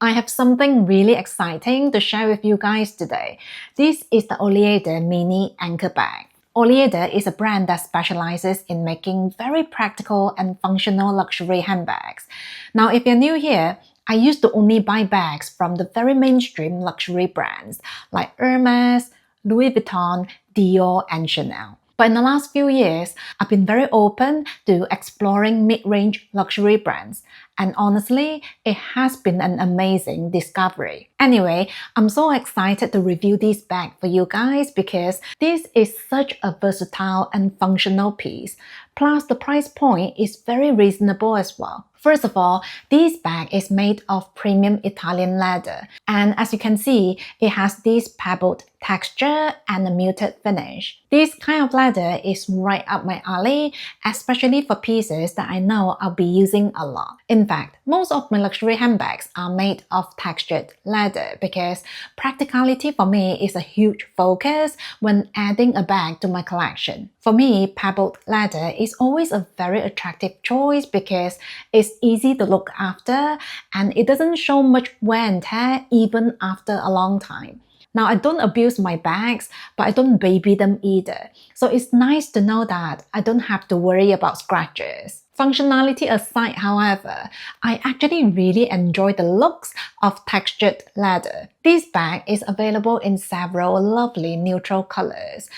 I have something really exciting to share with you guys today. This is the Oleada mini anchor bag. Oleada is a brand that specializes in making very practical and functional luxury handbags. Now, if you're new here, I used to only buy bags from the very mainstream luxury brands like Hermes, Louis Vuitton, Dior, and Chanel. But in the last few years, I've been very open to exploring mid-range luxury brands. And honestly, it has been an amazing discovery. Anyway, I'm so excited to review this bag for you guys because this is such a versatile and functional piece. Plus, the price point is very reasonable as well. First of all, this bag is made of premium Italian leather. And as you can see, it has this pebbled texture and a muted finish. This kind of leather is right up my alley, especially for pieces that I know I'll be using a lot. In fact, most of my luxury handbags are made of textured leather because practicality for me is a huge focus when adding a bag to my collection. For me, pebbled leather is always a very attractive choice because it's easy to look after and it doesn't show much wear and tear even after a long time. Now, I don't abuse my bags, but I don't baby them either. So it's nice to know that I don't have to worry about scratches. Functionality aside, however, I actually really enjoy the looks of textured leather. This bag is available in several lovely neutral colors.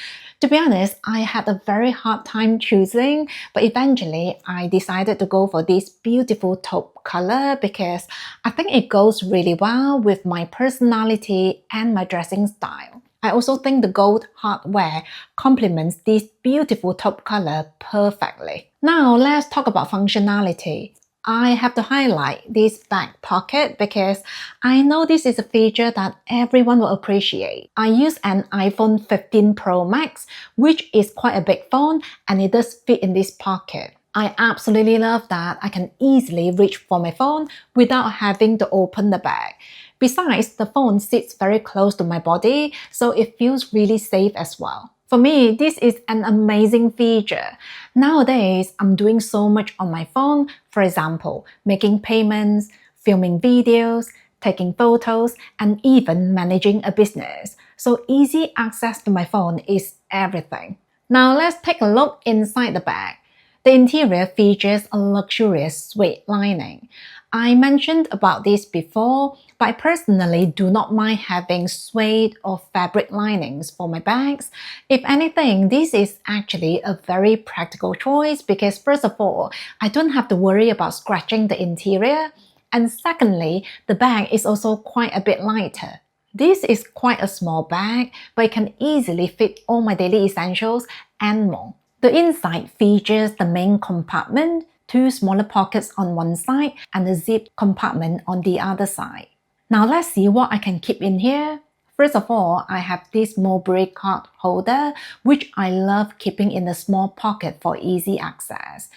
To be honest, I had a very hard time choosing, but eventually I decided to go for this beautiful taupe color because I think it goes really well with my personality and my dressing style. I also think the gold hardware complements this beautiful taupe color perfectly. Now let's talk about functionality. I have to highlight this back pocket because I know this is a feature that everyone will appreciate. I use an iPhone 15 Pro Max, which is quite a big phone, and it does fit in this pocket. I absolutely love that I can easily reach for my phone without having to open the bag. Besides, the phone sits very close to my body, so it feels really safe as well. For me, this is an amazing feature. Nowadays, I'm doing so much on my phone, for example, making payments, filming videos, taking photos, and even managing a business. So easy access to my phone is everything. Now let's take a look inside the bag. The interior features a luxurious suede lining. I mentioned about this before, but I personally do not mind having suede or fabric linings for my bags. If anything, this is actually a very practical choice because first of all, I don't have to worry about scratching the interior. And secondly, the bag is also quite a bit lighter. This is quite a small bag, but it can easily fit all my daily essentials and more. The inside features the main compartment, two smaller pockets on one side, and a zip compartment on the other side. Now let's see what I can keep in here. First of all, I have this Mulberry card holder, which I love keeping in a small pocket for easy access.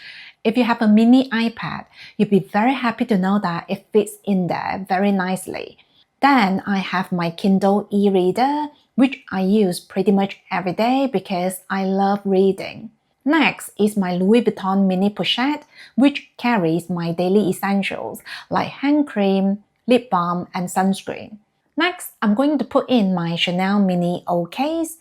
If you have a mini iPad, you'll be very happy to know that it fits in there very nicely. Then I have my Kindle e-reader, which I use pretty much every day because I love reading. Next is my Louis Vuitton mini pochette, which carries my daily essentials like hand cream, lip balm, and sunscreen. Next, I'm going to put in my Chanel mini O case,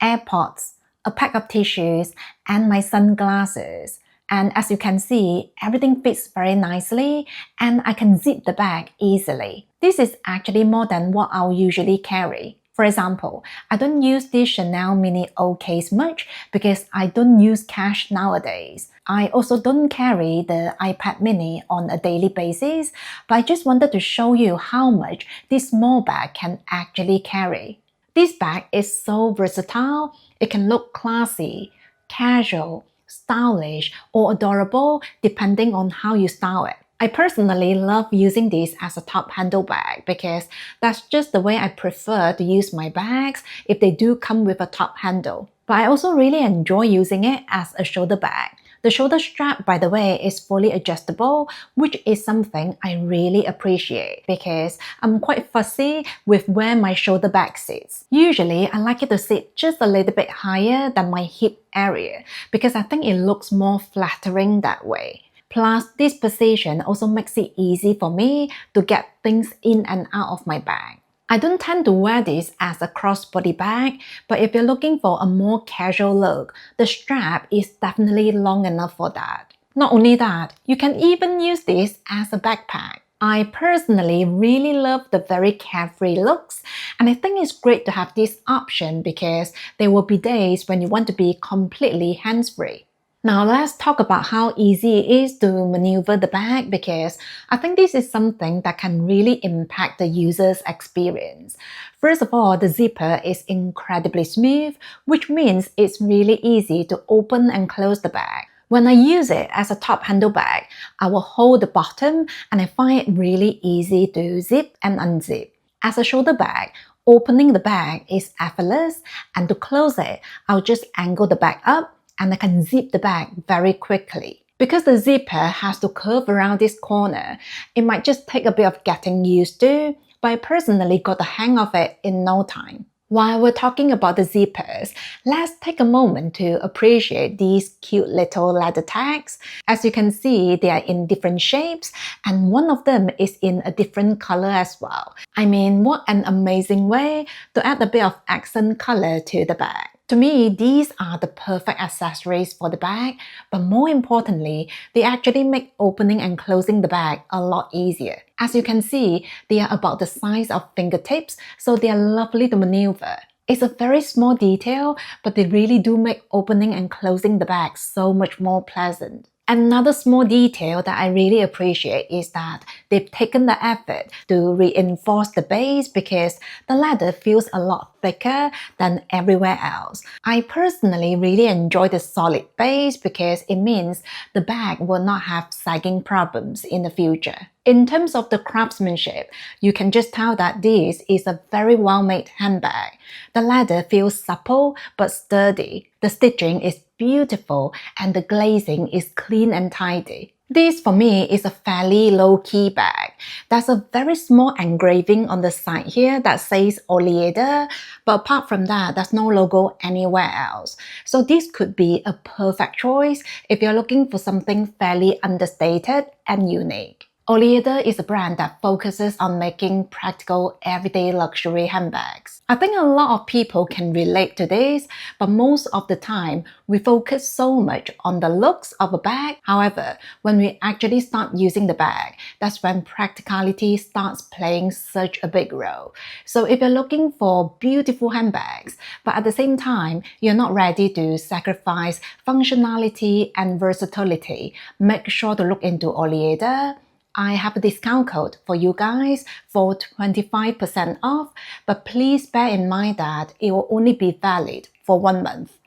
AirPods, a pack of tissues, and my sunglasses. And as you can see, everything fits very nicely and I can zip the bag easily. This is actually more than what I'll usually carry. For example, I don't use this Chanel mini O case much because I don't use cash nowadays. I also don't carry the iPad mini on a daily basis, but I just wanted to show you how much this small bag can actually carry. This bag is so versatile. It can look classy, casual, stylish, or adorable depending on how you style it. I personally love using this as a top handle bag because that's just the way I prefer to use my bags if they do come with a top handle. But I also really enjoy using it as a shoulder bag. The shoulder strap, by the way, is fully adjustable, which is something I really appreciate because I'm quite fussy with where my shoulder bag sits. Usually, I like it to sit just a little bit higher than my hip area because I think it looks more flattering that way. Plus, this position also makes it easy for me to get things in and out of my bag. I don't tend to wear this as a crossbody bag, but if you're looking for a more casual look, the strap is definitely long enough for that. Not only that, you can even use this as a backpack. I personally really love the very carefree looks, and I think it's great to have this option because there will be days when you want to be completely hands-free. Now let's talk about how easy it is to maneuver the bag because I think this is something that can really impact the user's experience. First of all, the zipper is incredibly smooth, which means it's really easy to open and close the bag. When I use it as a top handle bag, I will hold the bottom and I find it really easy to zip and unzip. As a shoulder bag, opening the bag is effortless, and to close it, I'll just angle the bag up and I can zip the bag very quickly. Because the zipper has to curve around this corner, it might just take a bit of getting used to, but I personally got the hang of it in no time. While we're talking about the zippers, let's take a moment to appreciate these cute little leather tags. As you can see, they are in different shapes and one of them is in a different color as well. I mean, what an amazing way to add a bit of accent color to the bag. To me, these are the perfect accessories for the bag, but more importantly, they actually make opening and closing the bag a lot easier. As you can see, they are about the size of fingertips, so they are lovely to maneuver. It's a very small detail, but they really do make opening and closing the bag so much more pleasant. Another small detail that I really appreciate is that they've taken the effort to reinforce the base because the leather feels a lot thicker than everywhere else. I personally really enjoy the solid base because it means the bag will not have sagging problems in the future. In terms of the craftsmanship, you can just tell that this is a very well-made handbag. The leather feels supple but sturdy. The stitching is beautiful and the glazing is clean and tidy. This for me is a fairly low-key bag. There's a very small engraving on the side here that says Oleada, but apart from that, there's no logo anywhere else. So this could be a perfect choice if you're looking for something fairly understated and unique. Oleada is a brand that focuses on making practical, everyday luxury handbags. I think a lot of people can relate to this, but most of the time, we focus so much on the looks of a bag. However, when we actually start using the bag, that's when practicality starts playing such a big role. So if you're looking for beautiful handbags, but at the same time, you're not ready to sacrifice functionality and versatility, make sure to look into Oleada. I have a discount code for you guys for 25% off, but please bear in mind that it will only be valid for 1 month.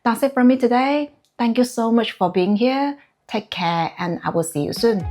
That's it from me today. Thank you so much for being here. Take care and I will see you soon.